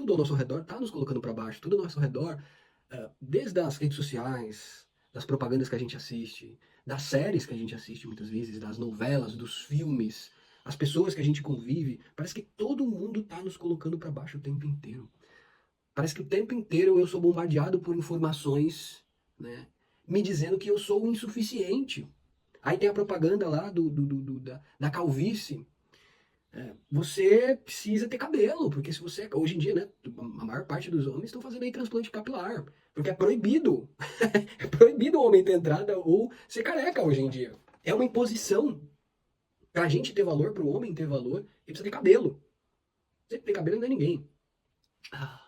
tudo ao nosso redor está nos colocando para baixo, tudo ao nosso redor, desde as redes sociais, das propagandas que a gente assiste, das séries que a gente assiste muitas vezes, das novelas, dos filmes, as pessoas que a gente convive, parece que todo mundo está nos colocando para baixo o tempo inteiro. Parece que o tempo inteiro eu sou bombardeado por informações, né, me dizendo que eu sou insuficiente. Aí tem a propaganda lá da calvície. Você precisa ter cabelo, porque se você. Hoje em dia, né? A maior parte dos homens estão fazendo aí transplante capilar. Porque é proibido. É proibido o homem ter entrada ou ser careca hoje em dia. É uma imposição. Pra gente ter valor, pro homem ter valor, ele precisa ter cabelo. Se tem cabelo, não é ninguém. Ah.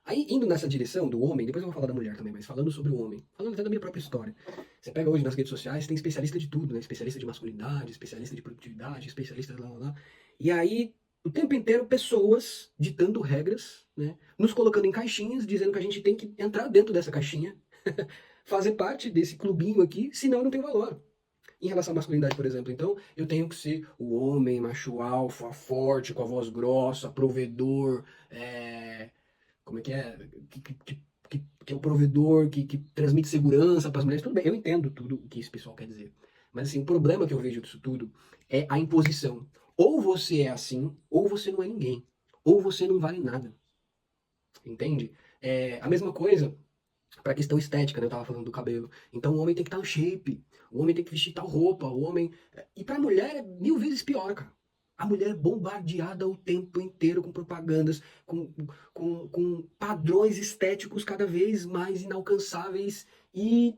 Aí, indo nessa direção do homem, depois eu vou falar da mulher também, mas falando sobre o homem, falando até da minha própria história. Você pega hoje nas redes sociais, tem especialista de tudo, né? Especialista de masculinidade, especialista de produtividade, especialista lá, lá, lá. E aí, o tempo inteiro, pessoas ditando regras, né? Nos colocando em caixinhas, dizendo que a gente tem que entrar dentro dessa caixinha, fazer parte desse clubinho aqui, senão eu não tenho valor. Em relação à masculinidade, por exemplo, então, eu tenho que ser o homem macho alfa, forte, com a voz grossa, provedor, como é que é? Que é o provedor, que transmite segurança para as mulheres. Tudo bem, eu entendo tudo o que esse pessoal quer dizer. Mas assim, o problema que eu vejo disso tudo é a imposição. Ou você é assim, ou você não é ninguém. Ou você não vale nada. Entende? A mesma coisa para a questão estética, né? Eu tava falando do cabelo. Então o homem tem que estar no shape, o homem tem que vestir tal roupa, o homem. E para a mulher é mil vezes pior, cara. A mulher é bombardeada o tempo inteiro com propagandas, com padrões estéticos cada vez mais inalcançáveis e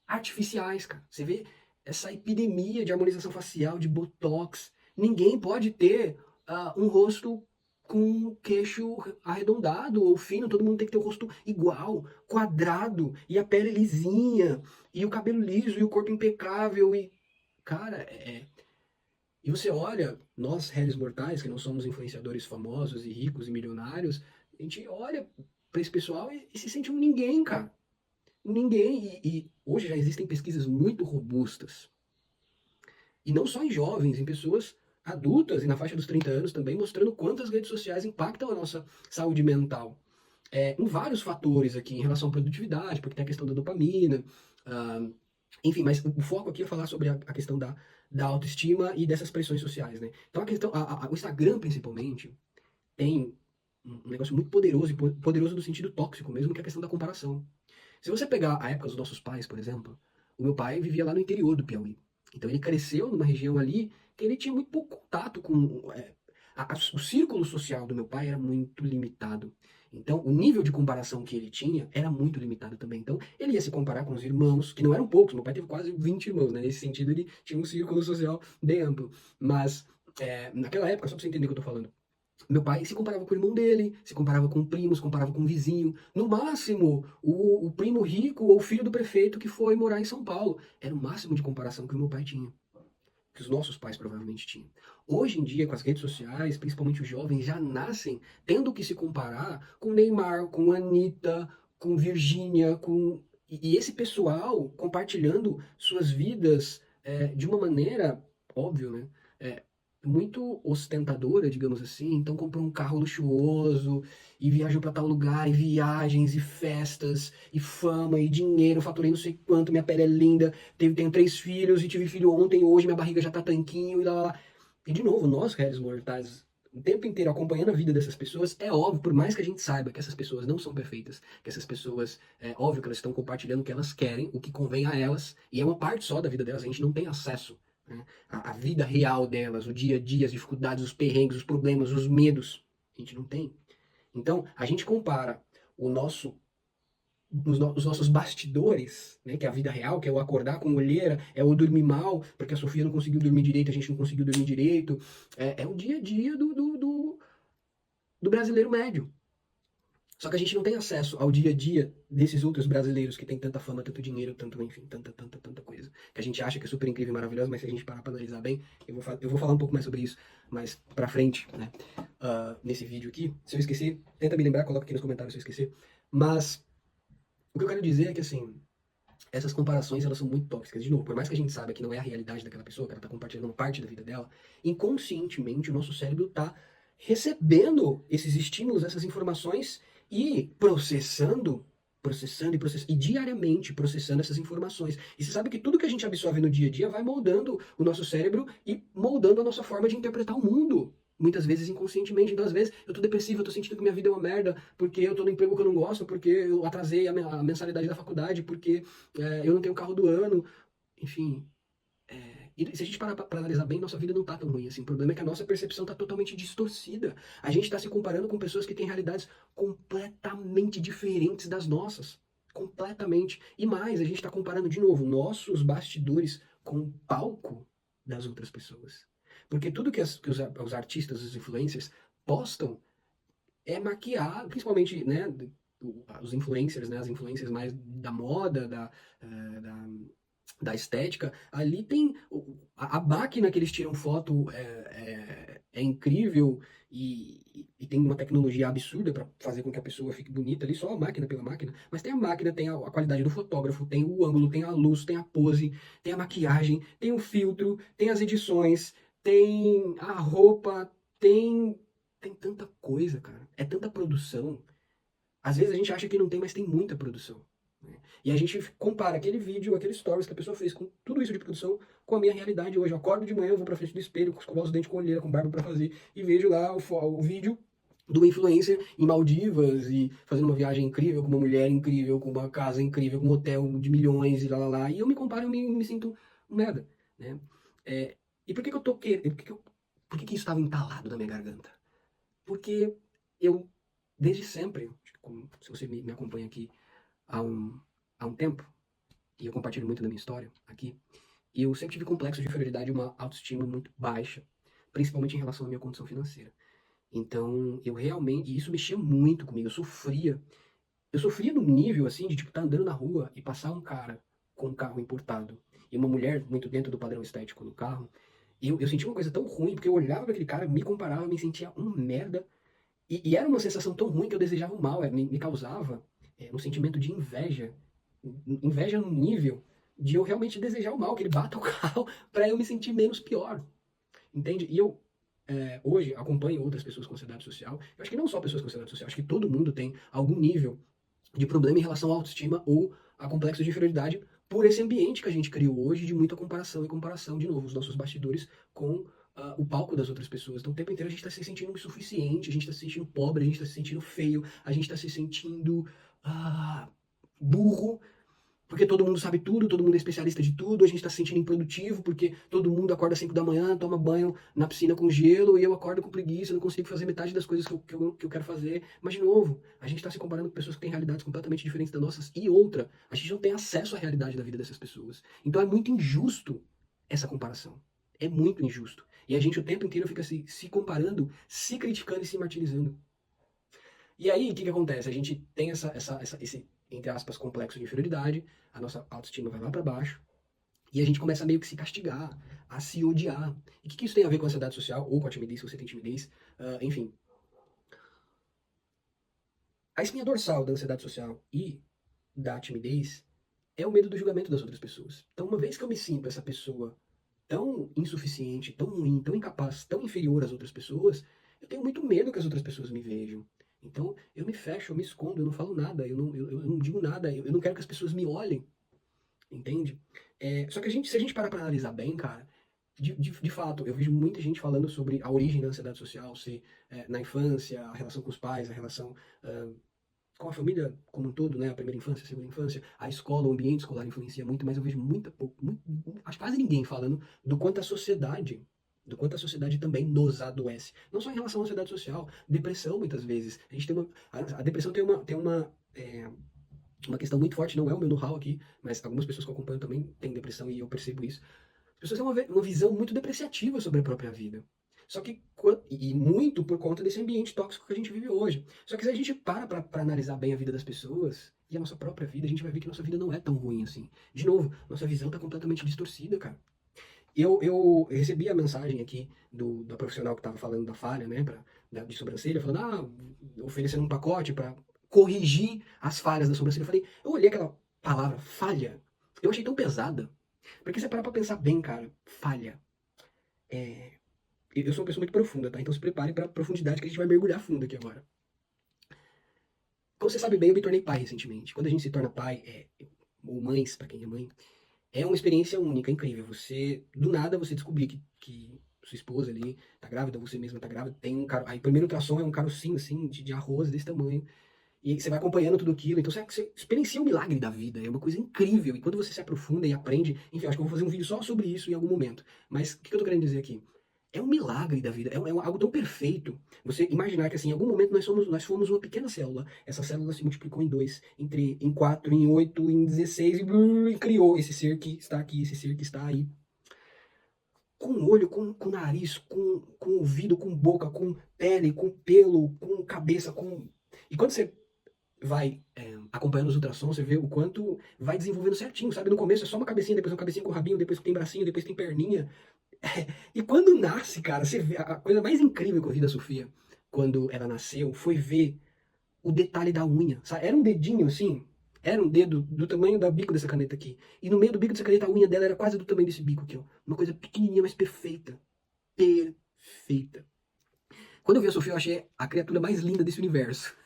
artificiais, cara. Você vê essa epidemia de harmonização facial, de botox. Ninguém pode ter um rosto com queixo arredondado ou fino, todo mundo tem que ter o rosto igual, quadrado, e a pele lisinha, e o cabelo liso, e o corpo impecável, e. Cara, e você olha, nós, réis mortais, que não somos influenciadores famosos e ricos e milionários, a gente olha para esse pessoal e se sente um ninguém, cara. Ninguém. E hoje já existem pesquisas muito robustas. E não só em jovens, em pessoas adultas e na faixa dos 30 anos também, mostrando quanto as redes sociais impactam a nossa saúde mental. Em vários fatores aqui, em relação à produtividade, porque tem a questão da dopamina, ah, enfim, mas o foco aqui é falar sobre a questão da autoestima e dessas pressões sociais, né? Então a questão, o Instagram principalmente, tem um negócio muito poderoso, e poderoso no sentido tóxico mesmo, que é a questão da comparação. Se você pegar a época dos nossos pais, por exemplo, o meu pai vivia lá no interior do Piauí. Então ele cresceu numa região ali que ele tinha muito pouco contato com. O círculo social do meu pai era muito limitado. Então o nível de comparação que ele tinha era muito limitado também. Então ele ia se comparar com os irmãos, que não eram poucos. Meu pai teve quase 20 irmãos, né? Nesse sentido ele tinha um círculo social bem amplo. Mas naquela época, só pra você entender o que eu tô falando, meu pai se comparava com o irmão dele, se comparava com primos, se comparava com o vizinho. No máximo, o primo rico ou o filho do prefeito que foi morar em São Paulo. Era o máximo de comparação que o meu pai tinha. Que os nossos pais provavelmente tinham. Hoje em dia, com as redes sociais, principalmente os jovens, já nascem tendo que se comparar com Neymar, com Anitta, com Virgínia, com. E esse pessoal compartilhando suas vidas de uma maneira, óbvio, né? É, muito ostentadora, digamos assim. Então comprou um carro luxuoso e viajou para tal lugar, e viagens, e festas, e fama, e dinheiro, faturei não sei quanto, minha pele é linda, tenho 3 filhos, e tive filho ontem, hoje minha barriga já tá tanquinho, e lá, lá, lá. E de novo, nós, réis mortais, o tempo inteiro acompanhando a vida dessas pessoas, é óbvio, por mais que a gente saiba que essas pessoas não são perfeitas, que essas pessoas, é óbvio que elas estão compartilhando o que elas querem, o que convém a elas, e é uma parte só da vida delas, a gente não tem acesso, né, à vida real delas, o dia a dia, as dificuldades, os perrengues, os problemas, os medos. A gente não tem. Então, a gente compara o nosso os nossos bastidores, né, que é a vida real, que é o acordar com olheira, é o dormir mal, porque a Sofia não conseguiu dormir direito, a gente não conseguiu dormir direito, é o dia a dia do brasileiro médio. Só que a gente não tem acesso ao dia a dia desses outros brasileiros que têm tanta fama, tanto dinheiro, tanto, enfim, tanta coisa. Que a gente acha que é super incrível e maravilhosa, mas se a gente parar pra analisar bem, eu vou falar um pouco mais sobre isso mais pra frente, né? Nesse vídeo aqui. Se eu esquecer, tenta me lembrar, coloca aqui nos comentários se eu esquecer. Mas o que eu quero dizer é que, assim, essas comparações, elas são muito tóxicas. De novo, por mais que a gente saiba que não é a realidade daquela pessoa, que ela está compartilhando uma parte da vida dela, inconscientemente o nosso cérebro está recebendo esses estímulos, essas informações e processando e diariamente processando essas informações. E você sabe que tudo que a gente absorve no dia a dia vai moldando o nosso cérebro e moldando a nossa forma de interpretar o mundo. Muitas vezes inconscientemente. Então, às vezes, eu tô depressivo, eu tô sentindo que minha vida é uma merda, porque eu tô no emprego que eu não gosto, porque eu atrasei a mensalidade da faculdade, porque eu não tenho carro do ano. Enfim, e se a gente parar pra analisar bem, nossa vida não tá tão ruim assim. O problema é que a nossa percepção tá totalmente distorcida. A gente tá se comparando com pessoas que têm realidades completamente diferentes das nossas. Completamente. E mais, a gente tá comparando de novo nossos bastidores com o palco das outras pessoas. Porque tudo que os artistas, os influencers postam é maquiado, principalmente, né, os influencers, né, as influências mais da moda, da da estética, ali tem a máquina que eles tiram foto é incrível e tem uma tecnologia absurda para fazer com que a pessoa fique bonita ali, só a máquina pela máquina, mas tem a máquina, tem a qualidade do fotógrafo, tem o ângulo, tem a luz, tem a pose, tem a maquiagem, tem o filtro, tem as edições, tem a roupa, tem tanta coisa, cara. É tanta produção. Às vezes a gente acha que não tem, mas tem muita produção. Né? E a gente compara aquele vídeo, aquele stories que a pessoa fez com tudo isso de produção com a minha realidade hoje. Eu acordo de manhã, eu vou pra frente do espelho, escovar os dentes com olheira, com barba pra fazer, e vejo lá o vídeo do influencer em Maldivas e fazendo uma viagem incrível, com uma mulher incrível, com uma casa incrível, com um hotel de milhões e lá lá lá. E eu me comparo e me sinto um merda. Né? E por que, que eu tô querendo. Por que isso estava entalado na minha garganta? Porque eu, desde sempre, se você me acompanha aqui há há um tempo, e eu compartilho muito da minha história aqui, eu sempre tive complexo de inferioridade e uma autoestima muito baixa, principalmente em relação à minha condição financeira. Então, eu realmente, e isso mexia muito comigo, eu sofria num nível assim de tipo estar andando na rua e passar um cara com um carro importado e uma mulher muito dentro do padrão estético no carro, e eu sentia uma coisa tão ruim, porque eu olhava para aquele cara, me comparava, me sentia um merda, e era uma sensação tão ruim que eu desejava o mal, me causava um sentimento de inveja. Inveja no nível de eu realmente desejar o mal, que ele bata o carro para eu me sentir menos pior. Entende? E eu hoje acompanho outras pessoas com ansiedade social. Eu acho que não só pessoas com ansiedade social, acho que todo mundo tem algum nível de problema em relação à autoestima ou a complexo de inferioridade por esse ambiente que a gente criou hoje de muita comparação e comparação, de novo, os nossos bastidores com o palco das outras pessoas. Então, o tempo inteiro a gente está se sentindo insuficiente, a gente está se sentindo pobre, a gente está se sentindo feio, a gente está se sentindo burro, porque todo mundo sabe tudo, todo mundo é especialista de tudo, a gente está se sentindo improdutivo, porque todo mundo acorda às 5 da manhã, toma banho na piscina com gelo, e eu acordo com preguiça, não consigo fazer metade das coisas que eu quero fazer. Mas, de novo, a gente está se comparando com pessoas que têm realidades completamente diferentes das nossas, e outra, a gente não tem acesso à realidade da vida dessas pessoas. Então é muito injusto essa comparação. É muito injusto. E a gente o tempo inteiro fica se comparando, se criticando e se martirizando. E aí, o que acontece? A gente tem esse, entre aspas, complexo de inferioridade, a nossa autoestima vai lá para baixo, e a gente começa a meio que se castigar, a se odiar. E o que isso tem a ver com a ansiedade social, ou com a timidez, se você tem timidez, enfim. A espinha dorsal da ansiedade social e da timidez é o medo do julgamento das outras pessoas. Então, uma vez que eu me sinto essa pessoa tão insuficiente, tão ruim, tão incapaz, tão inferior às outras pessoas, eu tenho muito medo que as outras pessoas me vejam. Então, eu me fecho, eu me escondo, eu não falo nada, eu não digo nada, eu não quero que as pessoas me olhem, entende? Só que se a gente parar pra analisar bem, cara, de fato, eu vejo muita gente falando sobre a origem da ansiedade social, se na infância, a relação com os pais, a relação com a família como um todo, né? A primeira infância, a segunda infância, a escola, o ambiente escolar influencia muito, mas eu vejo acho quase ninguém falando do quanto a sociedade também nos adoece. Não só em relação à ansiedade social, depressão muitas vezes. A gente tem a depressão uma questão muito forte, não é o meu know-how aqui, mas algumas pessoas que eu acompanho também têm depressão e eu percebo isso. As pessoas têm uma visão muito depreciativa sobre a própria vida. Só que, e muito por conta desse ambiente tóxico que a gente vive hoje. Só que se a gente para analisar bem a vida das pessoas e a nossa própria vida, a gente vai ver que nossa vida não é tão ruim assim. De novo, nossa visão está completamente distorcida, cara. Eu recebi a mensagem aqui da profissional que estava falando da falha, né, de sobrancelha, falando, oferecendo um pacote para corrigir as falhas da sobrancelha. Eu olhei aquela palavra falha, eu achei tão pesada. Porque você parar pra pensar bem, cara, falha. Eu sou uma pessoa muito profunda, tá? Então se prepare para a profundidade que a gente vai mergulhar fundo aqui agora. Como você sabe bem, eu me tornei pai recentemente. Quando a gente se torna pai, ou mães, para quem é mãe, é uma experiência única, incrível. Você, do nada, você descobrir que sua esposa ali tá grávida, você mesma tá grávida, tem um caro. Aí, o primeiro ultrassom é um carocinho, assim, de arroz desse tamanho. E você vai acompanhando tudo aquilo. Então você experiencia o milagre da vida. É uma coisa incrível. E quando você se aprofunda e aprende. Enfim, acho que eu vou fazer um vídeo só sobre isso em algum momento. Mas o que eu tô querendo dizer aqui? É um milagre da vida, algo tão perfeito. Você imaginar que assim, em algum momento nós fomos uma pequena célula. Essa célula se multiplicou em dois, em quatro, em oito, em 16 e criou esse ser que está aqui, esse ser que está aí. Com olho, com nariz, com ouvido, com boca, com pele, com pelo, com cabeça, com. E quando você vai acompanhando os ultrassons, você vê o quanto vai desenvolvendo certinho, sabe? No começo é só uma cabecinha, depois uma cabecinha com rabinho, depois tem bracinho, depois tem perninha. E quando nasce, cara, você vê a coisa mais incrível que eu vi da Sofia quando ela nasceu foi ver o detalhe da unha. Sabe? Era um dedinho assim, era um dedo do tamanho do bico dessa caneta aqui. E no meio do bico dessa caneta, a unha dela era quase do tamanho desse bico aqui, ó. Uma coisa pequenininha, mas perfeita. Perfeita. Quando eu vi a Sofia, eu achei a criatura mais linda desse universo.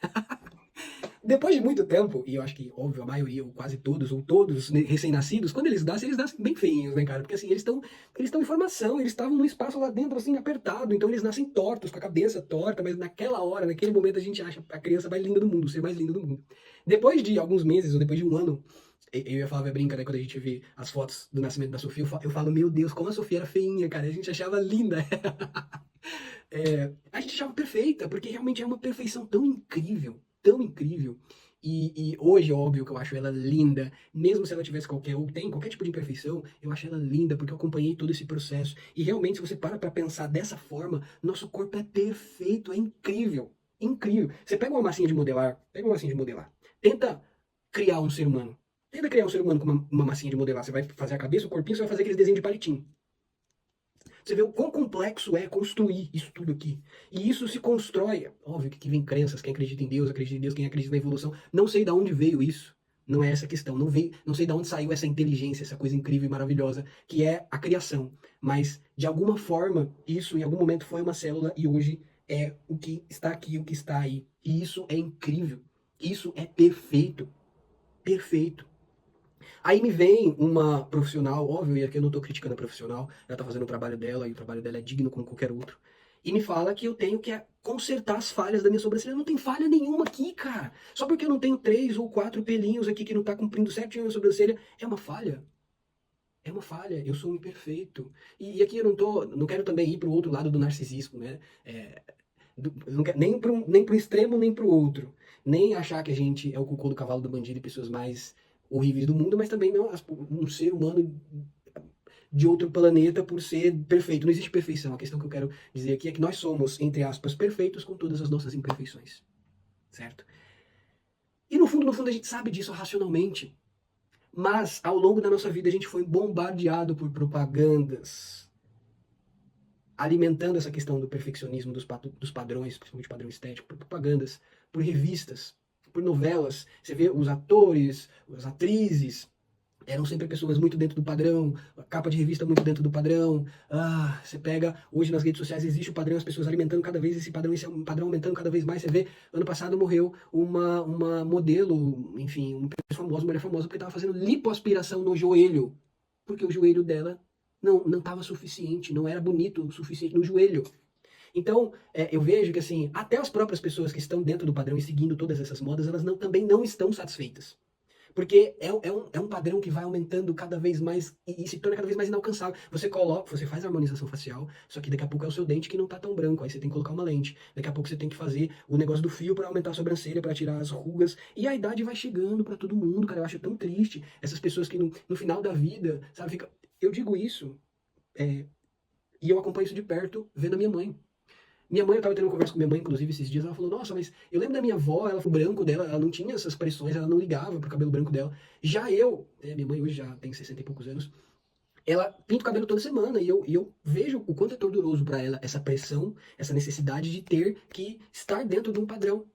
Depois de muito tempo, e eu acho que, óbvio, a maioria, ou quase todos, ou todos recém-nascidos, quando eles nascem bem feinhos, né, cara? Porque assim, eles estão em formação, eles estavam num espaço lá dentro, assim, apertado, então eles nascem tortos, com a cabeça torta, mas naquela hora, naquele momento, a gente acha a criança mais linda do mundo, o ser mais lindo do mundo. Depois de alguns meses, ou depois de um ano, eu e a Flávia brinca, né, quando a gente vê as fotos do nascimento da Sofia, eu falo, meu Deus, como a Sofia era feinha, cara, a gente achava linda. A gente achava perfeita, porque realmente é uma perfeição tão incrível, tão incrível. E hoje, óbvio, que eu acho ela linda, mesmo se ela tivesse qualquer, ou tem qualquer tipo de imperfeição, eu acho ela linda, porque eu acompanhei todo esse processo. E realmente, se você para pra pensar dessa forma, nosso corpo é perfeito, é incrível, incrível. Você pega uma massinha de modelar, tenta criar um ser humano. Tenta criar um ser humano com uma massinha de modelar. Você vai fazer a cabeça, o corpinho, você vai fazer aqueles desenhos de palitinho. Você vê o quão complexo é construir isso tudo aqui. E isso se constrói. Óbvio que vem crenças, quem acredita em Deus, quem acredita na evolução. Não sei de onde veio isso. Não é essa a questão. Não sei de onde saiu essa inteligência, essa coisa incrível e maravilhosa, que é a criação. Mas, de alguma forma, isso em algum momento foi uma célula e hoje é o que está aqui, o que está aí. E isso é incrível. Isso é perfeito. Perfeito. Aí me vem uma profissional, óbvio, e aqui eu não estou criticando a profissional, ela está fazendo o trabalho dela e o trabalho dela é digno como qualquer outro. E me fala que eu tenho que consertar as falhas da minha sobrancelha. Não tem falha nenhuma aqui, cara. Só porque eu não tenho 3 ou 4 pelinhos aqui que não tá cumprindo certinho a minha sobrancelha, é uma falha. É uma falha. Eu sou um imperfeito. E aqui eu não quero também ir para o outro lado do narcisismo, né? Eu não quero, nem pro extremo, nem pro outro. Nem achar que a gente é o cocô do cavalo do bandido e pessoas mais horríveis do mundo, mas também não um ser humano de outro planeta por ser perfeito. Não existe perfeição. A questão que eu quero dizer aqui é que nós somos, entre aspas, perfeitos com todas as nossas imperfeições. Certo? E no fundo, a gente sabe disso racionalmente. Mas, ao longo da nossa vida, a gente foi bombardeado por propagandas alimentando essa questão do perfeccionismo, dos padrões, principalmente padrão estético, por propagandas, por revistas, por novelas. Você vê os atores, as atrizes, eram sempre pessoas muito dentro do padrão, a capa de revista muito dentro do padrão. Você pega, hoje nas redes sociais existe o padrão, as pessoas alimentando cada vez esse padrão aumentando cada vez mais. Você vê, ano passado morreu uma modelo, enfim, uma pessoa famosa, uma mulher famosa, porque estava fazendo lipoaspiração no joelho, porque o joelho dela não estava suficiente, não era bonito o suficiente no joelho. Então, eu vejo que assim, até as próprias pessoas que estão dentro do padrão e seguindo todas essas modas, elas também não estão satisfeitas. Porque é um padrão que vai aumentando cada vez mais e se torna cada vez mais inalcançável. Você faz a harmonização facial, só que daqui a pouco é o seu dente que não tá tão branco, aí você tem que colocar uma lente. Daqui a pouco você tem que fazer o negócio do fio para aumentar a sobrancelha, para tirar as rugas. E a idade vai chegando para todo mundo, cara. Eu acho tão triste. Essas pessoas que no final da vida, sabe, fica. Eu digo isso, e eu acompanho isso de perto, vendo a minha mãe. Minha mãe, eu tava tendo uma conversa com minha mãe, inclusive, esses dias, ela falou, nossa, mas eu lembro da minha avó, o branco dela, ela não tinha essas pressões, ela não ligava pro cabelo branco dela. Já eu, minha mãe hoje já tem 60 e poucos anos, ela pinta o cabelo toda semana, e eu vejo o quanto é torturoso para ela essa pressão, essa necessidade de ter que estar dentro de um padrão.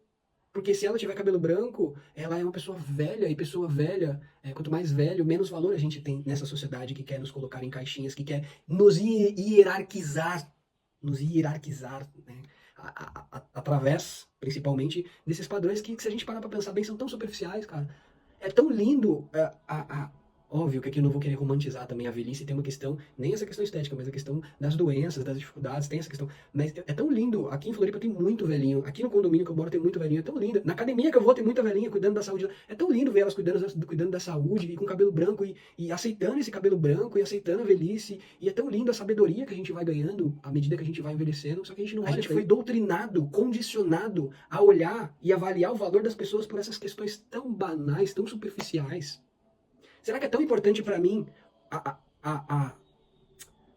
Porque se ela tiver cabelo branco, ela é uma pessoa velha, e pessoa velha, quanto mais velho, menos valor a gente tem nessa sociedade que quer nos colocar em caixinhas, que quer nos hierarquizar. nos hierarquizar, né? Através, principalmente, desses padrões que, se a gente parar pra pensar bem, são tão superficiais, cara. É tão lindo. Óbvio que aqui eu não vou querer romantizar também a velhice, tem uma questão, nem essa questão estética, mas a questão das doenças, das dificuldades, tem essa questão. Mas é tão lindo. Aqui em Floripa tem muito velhinho. Aqui no condomínio que eu moro tem muito velhinho. É tão lindo. Na academia que eu vou tem muita velhinha cuidando da saúde. É tão lindo ver elas cuidando da saúde e com cabelo branco e aceitando esse cabelo branco e aceitando a velhice. E é tão lindo a sabedoria que a gente vai ganhando à medida que a gente vai envelhecendo. Só que a gente não olha. A gente foi doutrinado, condicionado a olhar e avaliar o valor das pessoas por essas questões tão banais, tão superficiais. Será que é tão importante para mim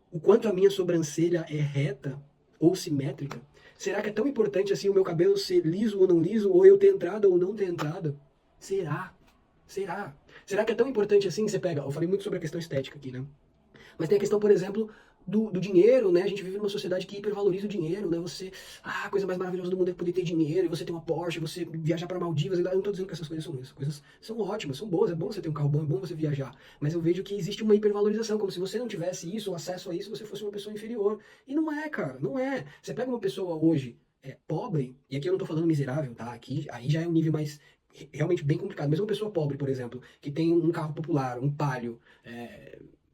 o quanto a minha sobrancelha é reta ou simétrica? Será que é tão importante assim o meu cabelo ser liso ou não liso, ou eu ter entrada ou não ter entrada? Será? Será? Será que é tão importante assim? Você pega, eu falei muito sobre a questão estética aqui, né? Mas tem a questão, por exemplo, do dinheiro, né? A gente vive numa sociedade que hipervaloriza o dinheiro, né? A coisa mais maravilhosa do mundo é poder ter dinheiro, e você ter uma Porsche, você viajar para Maldivas. Eu não estou dizendo que essas coisas são ruins, essas coisas são ótimas, são boas, é bom você ter um carro bom, é bom você viajar. Mas eu vejo que existe uma hipervalorização, como se você não tivesse isso, o acesso a isso, você fosse uma pessoa inferior. E não é, cara, não é. Você pega uma pessoa hoje pobre, e aqui eu não estou falando miserável, tá? Aqui, aí já é um nível mais realmente bem complicado. Mas uma pessoa pobre, por exemplo, que tem um carro popular, um Palio,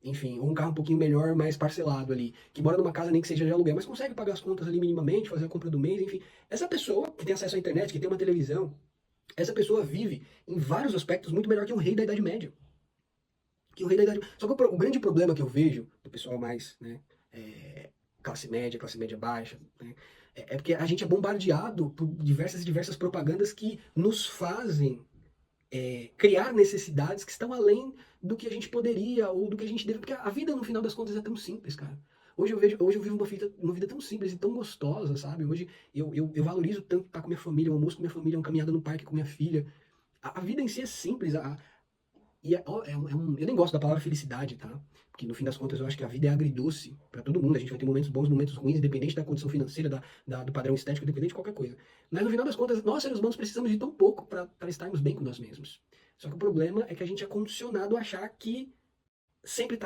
enfim, ou um carro um pouquinho melhor, mais parcelado ali, que mora numa casa nem que seja de aluguel, mas consegue pagar as contas ali minimamente, fazer a compra do mês, enfim. Essa pessoa que tem acesso à internet, que tem uma televisão, essa pessoa vive em vários aspectos muito melhor que um rei da Idade Média. Que o rei da Idade Só que o grande problema que eu vejo do pessoal mais, né, classe média baixa, né, é porque a gente é bombardeado por diversas e diversas propagandas que nos fazem criar necessidades que estão além do que a gente poderia ou do que a gente deve. Porque a vida, no final das contas, é tão simples, cara. Hoje eu vivo uma vida tão simples e tão gostosa, sabe? Hoje eu valorizo tanto estar com minha família, um almoço com minha família, uma caminhada no parque com minha filha. A vida em si é simples. Eu nem gosto da palavra felicidade, tá? Porque no fim das contas eu acho que a vida é agridoce para todo mundo. A gente vai ter momentos bons, momentos ruins, independente da condição financeira, do padrão estético, independente de qualquer coisa. Mas no final das contas, nós seres humanos precisamos de tão pouco para estarmos bem com nós mesmos. Só que o problema é que a gente é condicionado a achar que sempre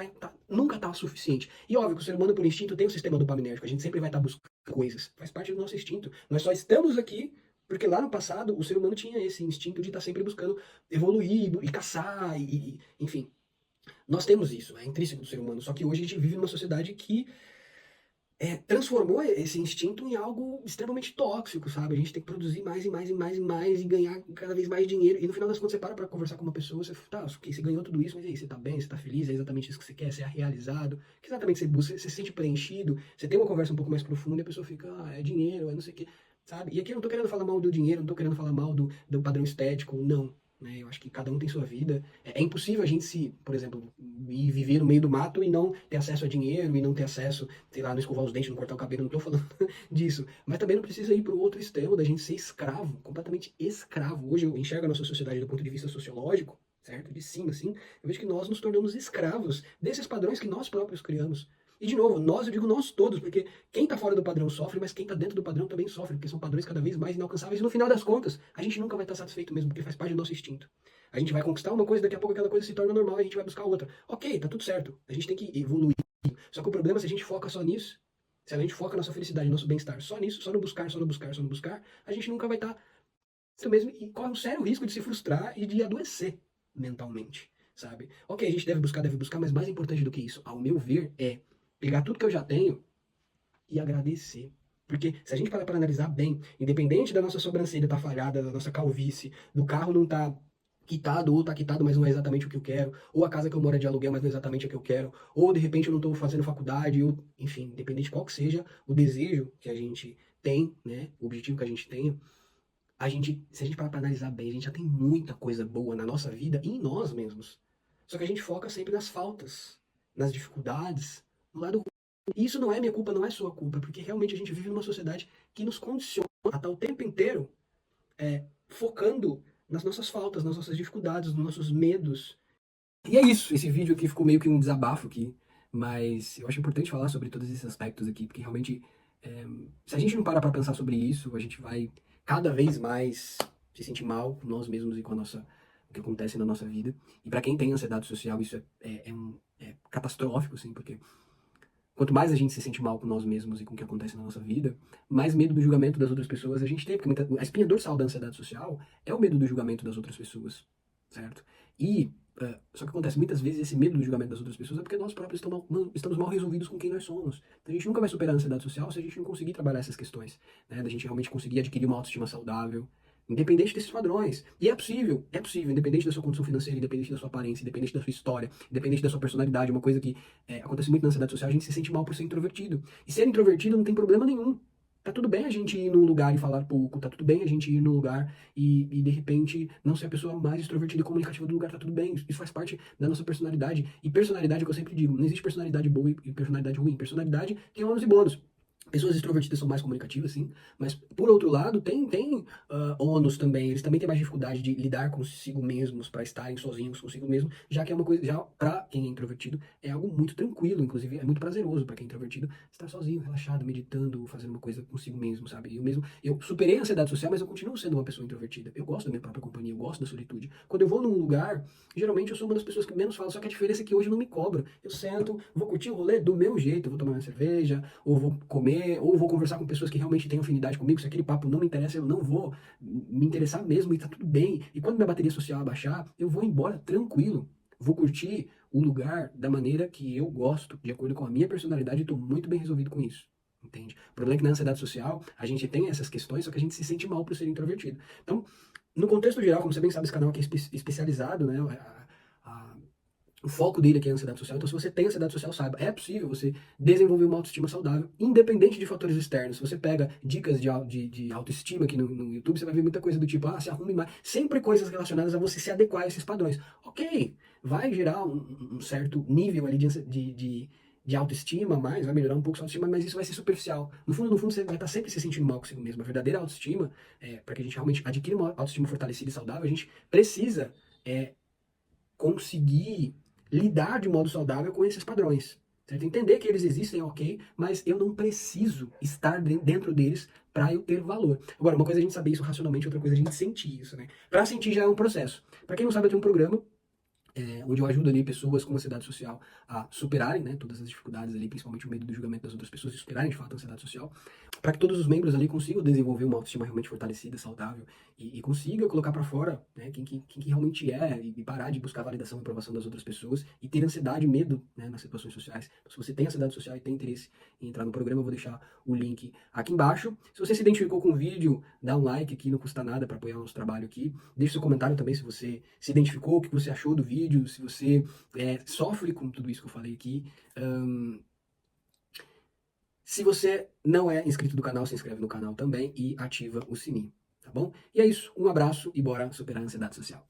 nunca tá o suficiente. E óbvio que o ser humano, por instinto, tem o sistema dopaminérgico. A gente sempre vai estar buscando coisas. Faz parte do nosso instinto. Nós só estamos aqui porque lá no passado o ser humano tinha esse instinto de estar sempre buscando evoluir e caçar, enfim. Nós temos isso, é intrínseco do ser humano. Só que hoje a gente vive numa sociedade que transformou esse instinto em algo extremamente tóxico, sabe? A gente tem que produzir mais e mais e mais e mais e ganhar cada vez mais dinheiro. E no final das contas você para pra conversar com uma pessoa, você fala, tá, ok, você ganhou tudo isso, mas e aí, você tá bem, você tá feliz, é exatamente isso que você quer, você é realizado, o que exatamente você busca, você se sente preenchido, você tem uma conversa um pouco mais profunda e a pessoa fica, é dinheiro, é não sei o quê, sabe? E aqui eu não tô querendo falar mal do dinheiro, não tô querendo falar mal do padrão estético, não. Né? Eu acho que cada um tem sua vida. É impossível a gente se, por exemplo, ir viver no meio do mato e não ter acesso a dinheiro e não ter acesso, sei lá, não escovar os dentes, não cortar o cabelo, não tô falando disso. Mas também não precisa ir para o outro extremo da gente ser escravo, completamente escravo. Hoje eu enxergo a nossa sociedade do ponto de vista sociológico, certo? De cima, assim, eu vejo que nós nos tornamos escravos desses padrões que nós próprios criamos. E de novo, nós, eu digo nós todos, porque quem tá fora do padrão sofre, mas quem tá dentro do padrão também sofre, porque são padrões cada vez mais inalcançáveis. E no final das contas, a gente nunca vai estar satisfeito mesmo, porque faz parte do nosso instinto. A gente vai conquistar uma coisa, daqui a pouco aquela coisa se torna normal e a gente vai buscar outra. Ok, tá tudo certo. A gente tem que evoluir. Só que o problema é se a gente foca só nisso, se a gente foca nossa felicidade, nosso bem-estar só nisso, só no buscar, só no buscar, só no buscar, a gente nunca vai estar isso mesmo e corre um sério risco de se frustrar e de adoecer mentalmente, sabe? Ok, a gente deve buscar, mas mais importante do que isso, ao meu ver, é pegar tudo que eu já tenho e agradecer. Porque se a gente parar para analisar bem, independente da nossa sobrancelha estar falhada, da nossa calvície, do carro não estar quitado, ou tá quitado, mas não é exatamente o que eu quero, ou a casa que eu moro é de aluguel, mas não é exatamente o que eu quero, ou de repente eu não estou fazendo faculdade, ou, enfim, independente de qual que seja o desejo que a gente tem, né, o objetivo que a gente tem, se a gente parar para analisar bem, a gente já tem muita coisa boa na nossa vida e em nós mesmos. Só que a gente foca sempre nas faltas, nas dificuldades, no lado ruim. E isso não é minha culpa, não é sua culpa, porque realmente a gente vive numa sociedade que nos condiciona a estar o tempo inteiro focando nas nossas faltas, nas nossas dificuldades, nos nossos medos. E é isso, esse vídeo aqui ficou meio que um desabafo aqui, mas eu acho importante falar sobre todos esses aspectos aqui, porque realmente, se a gente não parar para pensar sobre isso, a gente vai cada vez mais se sentir mal com nós mesmos e com o que acontece na nossa vida. E para quem tem ansiedade social, isso é catastrófico, assim, porque quanto mais a gente se sente mal com nós mesmos e com o que acontece na nossa vida, mais medo do julgamento das outras pessoas a gente tem, porque a espinha dorsal da ansiedade social é o medo do julgamento das outras pessoas, certo? E, só que acontece muitas vezes esse medo do julgamento das outras pessoas é porque nós próprios estamos mal resolvidos com quem nós somos. Então a gente nunca vai superar a ansiedade social se a gente não conseguir trabalhar essas questões, né? Da gente realmente conseguir adquirir uma autoestima saudável, independente desses padrões. E é possível, independente da sua condição financeira, independente da sua aparência, independente da sua história, independente da sua personalidade. Uma coisa que acontece muito na ansiedade social, a gente se sente mal por ser introvertido. E ser introvertido não tem problema nenhum. Tá tudo bem a gente ir num lugar e falar pouco, tá tudo bem a gente ir num lugar e de repente não ser a pessoa mais extrovertida e comunicativa do lugar, tá tudo bem. Isso faz parte da nossa personalidade. E personalidade é o que eu sempre digo, não existe personalidade boa e personalidade ruim. Personalidade tem ônus e bônus. Pessoas extrovertidas são mais comunicativas, sim, mas por outro lado, tem ônus também. Eles também têm mais dificuldade de lidar consigo mesmos para estarem sozinhos consigo mesmo, já que é uma coisa, já para quem é introvertido, é algo muito tranquilo, inclusive é muito prazeroso para quem é introvertido estar sozinho, relaxado, meditando, fazendo uma coisa consigo mesmo, sabe? Eu superei a ansiedade social, mas eu continuo sendo uma pessoa introvertida. Eu gosto da minha própria companhia, eu gosto da solitude. Quando eu vou num lugar, geralmente eu sou uma das pessoas que menos fala, só que a diferença é que hoje eu não me cobro. Eu sento, vou curtir o rolê do meu jeito, eu vou tomar minha cerveja, ou vou comer, ou vou conversar com pessoas que realmente têm afinidade comigo. Se aquele papo não me interessa, eu não vou me interessar mesmo e tá tudo bem. E quando minha bateria social abaixar, eu vou embora tranquilo. Vou curtir o lugar da maneira que eu gosto, de acordo com a minha personalidade, e estou muito bem resolvido com isso. Entende? O problema é que na ansiedade social a gente tem essas questões, só que a gente se sente mal por ser introvertido. Então, no contexto geral, como você bem sabe, esse canal aqui é especializado, né? O foco dele aqui é a ansiedade social. Então, se você tem ansiedade social, saiba, é possível você desenvolver uma autoestima saudável, independente de fatores externos. Se você pega dicas de autoestima aqui no YouTube, você vai ver muita coisa do tipo, se arrume mais. Sempre coisas relacionadas a você se adequar a esses padrões. Ok, vai gerar um certo nível ali de autoestima, mais, vai melhorar um pouco sua autoestima, mas isso vai ser superficial. No fundo, você vai estar sempre se sentindo mal consigo mesmo. A verdadeira autoestima, para que a gente realmente adquira uma autoestima fortalecida e saudável, a gente precisa conseguir lidar de modo saudável com esses padrões. Certo? Entender que eles existem, ok, mas eu não preciso estar dentro deles para eu ter valor. Agora, uma coisa é a gente saber isso racionalmente, outra coisa é a gente sentir isso, né? Para sentir já é um processo. Para quem não sabe, eu tenho um programa onde eu ajudo ali pessoas com ansiedade social a superarem, né, todas as dificuldades ali, principalmente o medo do julgamento das outras pessoas, e superarem de fato a ansiedade social, para que todos os membros ali consigam desenvolver uma autoestima realmente fortalecida, saudável, e consiga colocar para fora, né, quem que realmente é, e parar de buscar validação e aprovação das outras pessoas, e ter ansiedade e medo, né, nas situações sociais. Então, se você tem ansiedade social e tem interesse em entrar no programa, eu vou deixar o link aqui embaixo. Se você se identificou com o vídeo, dá um like aqui, não custa nada para apoiar o nosso trabalho aqui. Deixe seu comentário também se você se identificou, o que você achou do vídeo, se você sofre com tudo isso que eu falei aqui. Se você não é inscrito do canal, se inscreve no canal também e ativa o sininho, tá bom? E é isso, um abraço e bora superar a ansiedade social.